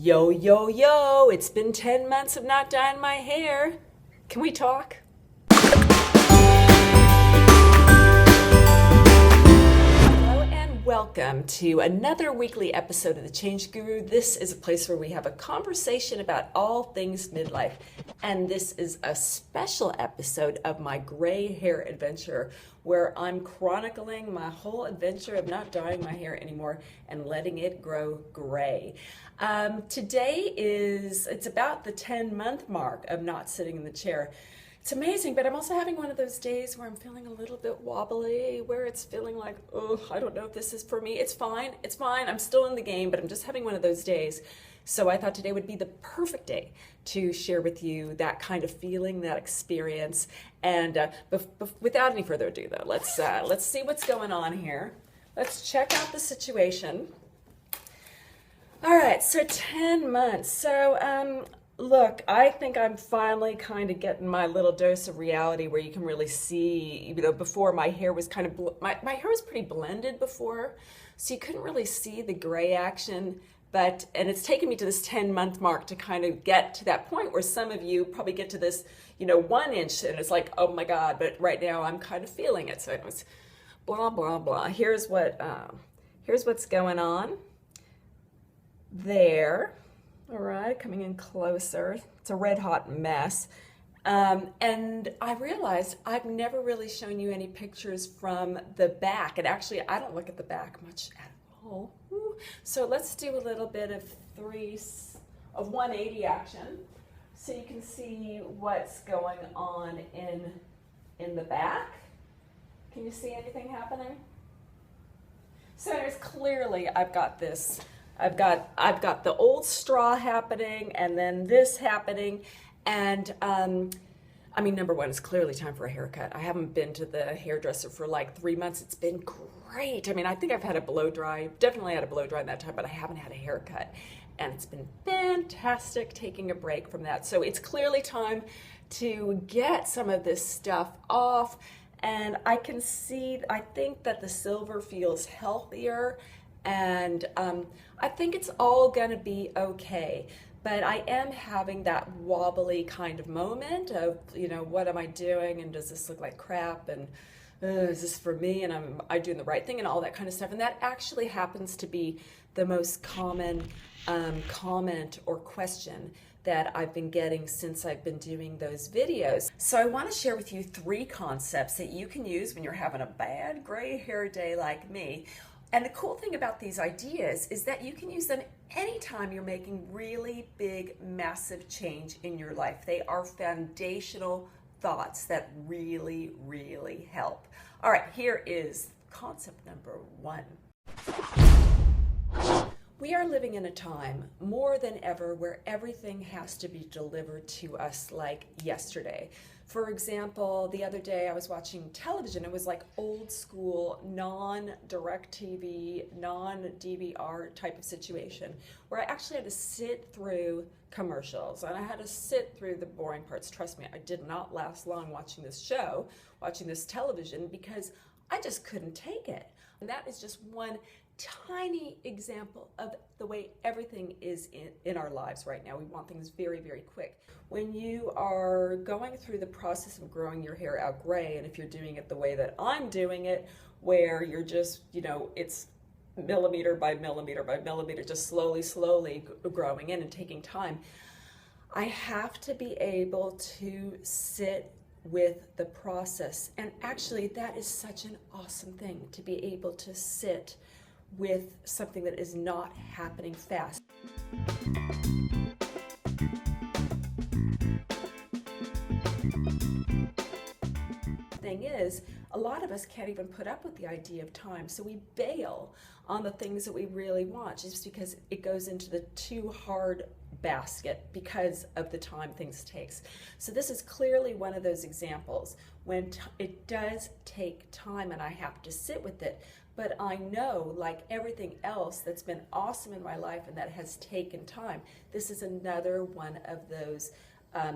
Yo, yo, yo, it's been 10 months of not dyeing my hair. Can we talk? Hello and welcome to another weekly episode of The Change Guru. This is a place where we have a conversation about all things midlife. And this is a special episode of my gray hair adventure where I'm chronicling my whole adventure of not dyeing my hair anymore and letting it grow gray. Today it's about the 10-month mark of not sitting in the chair. It's amazing, but I'm also having one of those days where I'm feeling a little bit wobbly, where it's feeling like, oh, I don't know if this is for me. It's fine. I'm still in the game, but I'm just having one of those days. So I thought today would be the perfect day to share with you that kind of feeling, that experience. And without any further ado, though, let's see what's going on here. Let's check out the situation. All right, so 10 months. So look, I think I'm finally kind of getting my little dose of reality where you can really see, before my hair was kind of, my hair was pretty blended before, so you couldn't really see the gray action. And it's taken me to this 10-month mark to kind of get to that point where some of you probably get to this, 1 inch, and it's like, oh my God, but right now I'm kind of feeling it. So it was blah, blah, blah. Here's what's going on there. All right, coming in closer. It's a red hot mess. And I realized I've never really shown you any pictures from the back. And actually, I don't look at the back much at all. So let's do a little bit of 180 action, so you can see what's going on in the back. Can you see anything happening? So there's clearly I've got the old straw happening, and then this happening, and number one, it's clearly time for a haircut. I haven't been to the hairdresser for like 3 months. It's been great. I think I've had a blow dry, definitely had a blow dry in that time, but I haven't had a haircut. And it's been fantastic taking a break from that. So it's clearly time to get some of this stuff off. And I think that the silver feels healthier, and I think it's all gonna be okay. But I am having that wobbly kind of moment of, what am I doing? And does this look like crap? And is this for me? And am I doing the right thing? And all that kind of stuff. And that actually happens to be the most common comment or question that I've been getting since I've been doing those videos. So I want to share with you 3 concepts that you can use when you're having a bad gray hair day like me. And the cool thing about these ideas is that you can use them anytime you're making really big, massive change in your life. They are foundational thoughts that really, really help. All right, here is concept number 1. We are living in a time more than ever where everything has to be delivered to us like yesterday. For example, the other day I was watching television. It was like old school, non-direct TV, non-DVR type of situation where I actually had to sit through commercials and I had to sit through the boring parts. Trust me, I did not last long watching this show, watching this television, because I just couldn't take it. And that is just one tiny example of the way everything is in our lives right now. We want things very, very quick. When you are going through the process of growing your hair out gray, and if you're doing it the way that I'm doing it, where you're just, it's millimeter by millimeter by millimeter, just slowly growing in and taking time, I have to be able to sit with the process. And actually, that is such an awesome thing, to be able to sit with something that is not happening fast. Thing is, a lot of us can't even put up with the idea of time, so we bail on the things that we really want just because it goes into the too hard basket because of the time things takes. So this is clearly one of those examples when it does take time and I have to sit with it. But I know, like everything else that's been awesome in my life and that has taken time, this is another one of those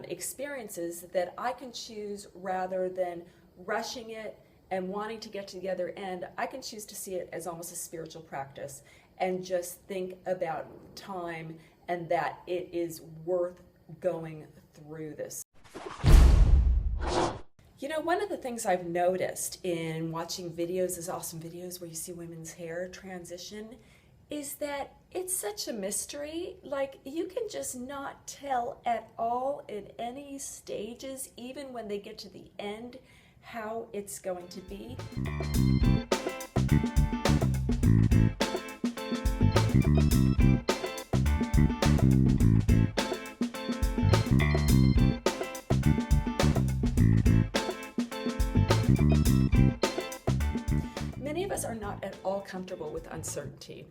experiences that I can choose, rather than rushing it and wanting to get to the other end. I can choose to see it as almost a spiritual practice and just think about time and that it is worth going through this. You know, one of the things I've noticed in watching videos, these awesome videos where you see women's hair transition, is that it's such a mystery. Like, you can just not tell at all in any stages, even when they get to the end, how it's going to be. Many of us are not at all comfortable with uncertainty.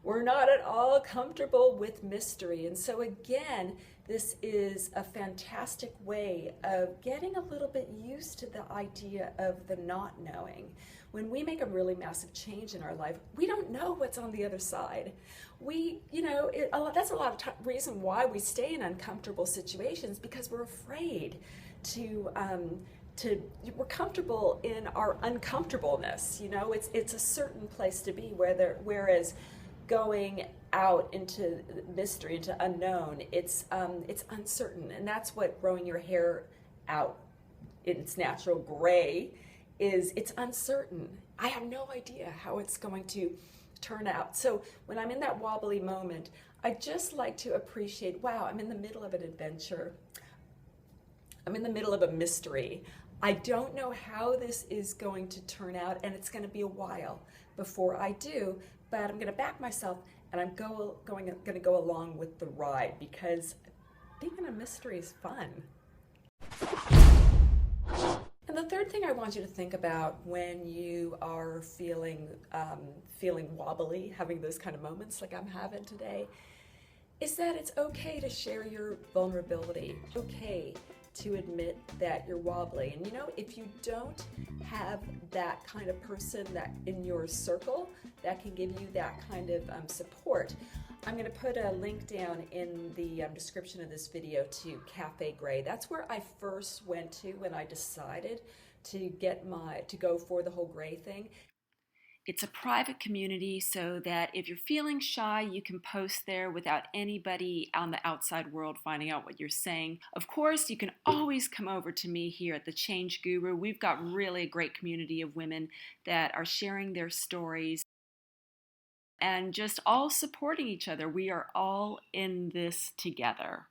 We're not at all comfortable with mystery. And so again, this is a fantastic way of getting a little bit used to the idea of the not knowing. When we make a really massive change in our life, we don't know what's on the other side. That's a lot of reason why we stay in uncomfortable situations, because we're afraid we're comfortable in our uncomfortableness. You know, it's a certain place to be, whereas going out into mystery, into unknown, it's uncertain. And that's what growing your hair out in its natural gray is. It's uncertain. I have no idea how it's going to turn out. So when I'm in that wobbly moment, I just like to appreciate, wow, I'm in the middle of an adventure. I'm in the middle of a mystery. I don't know how this is going to turn out, and it's going to be a while before I do, but I'm going to back myself, and I'm going to go along with the ride, because being in a mystery is fun. And the third thing I want you to think about when you are feeling wobbly, having those kind of moments like I'm having today, is that it's okay to share your vulnerability. It's okay to admit that you're wobbly. And you know, if you don't have that kind of person that in your circle that can give you that kind of support, I'm going to put a link down in the description of this video to Cafe Gray. That's where I first went to when I decided to go for the whole gray thing. It's a private community so that if you're feeling shy, you can post there without anybody on the outside world finding out what you're saying. Of course, you can always come over to me here at the Change Guru. We've got really a great community of women that are sharing their stories and just all supporting each other. We are all in this together.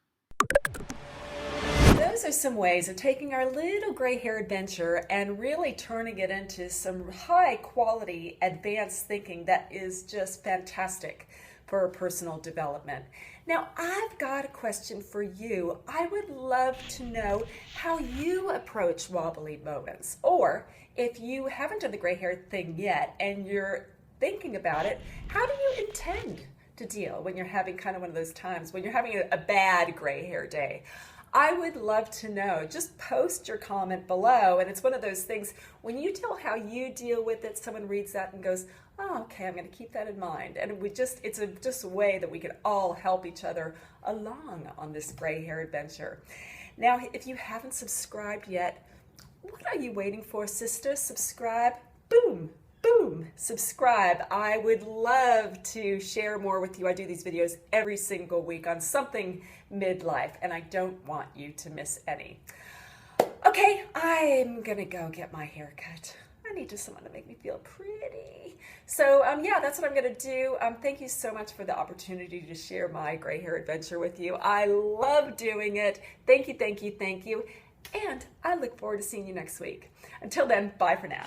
Those are some ways of taking our little gray hair adventure and really turning it into some high quality advanced thinking that is just fantastic for personal development. Now, I've got a question for you. I would love to know how you approach wobbly moments, or if you haven't done the gray hair thing yet and you're thinking about it, how do you intend to deal when you're having kind of one of those times when you're having a bad gray hair day? I would love to know. Just post your comment below, and it's one of those things, when you tell how you deal with it, someone reads that and goes, oh, okay, I'm going to keep that in mind. And it's just a way that we can all help each other along on this gray hair adventure. Now, if you haven't subscribed yet, what are you waiting for, sister? Subscribe. Boom. Boom, subscribe. I would love to share more with you. I do these videos every single week on something midlife, and I don't want you to miss any. Okay, I'm gonna go get my hair cut. I need just someone to make me feel pretty. So yeah, that's what I'm gonna do. Thank you so much for the opportunity to share my gray hair adventure with you. I love doing it. Thank you, thank you, thank you. And I look forward to seeing you next week. Until then, bye for now.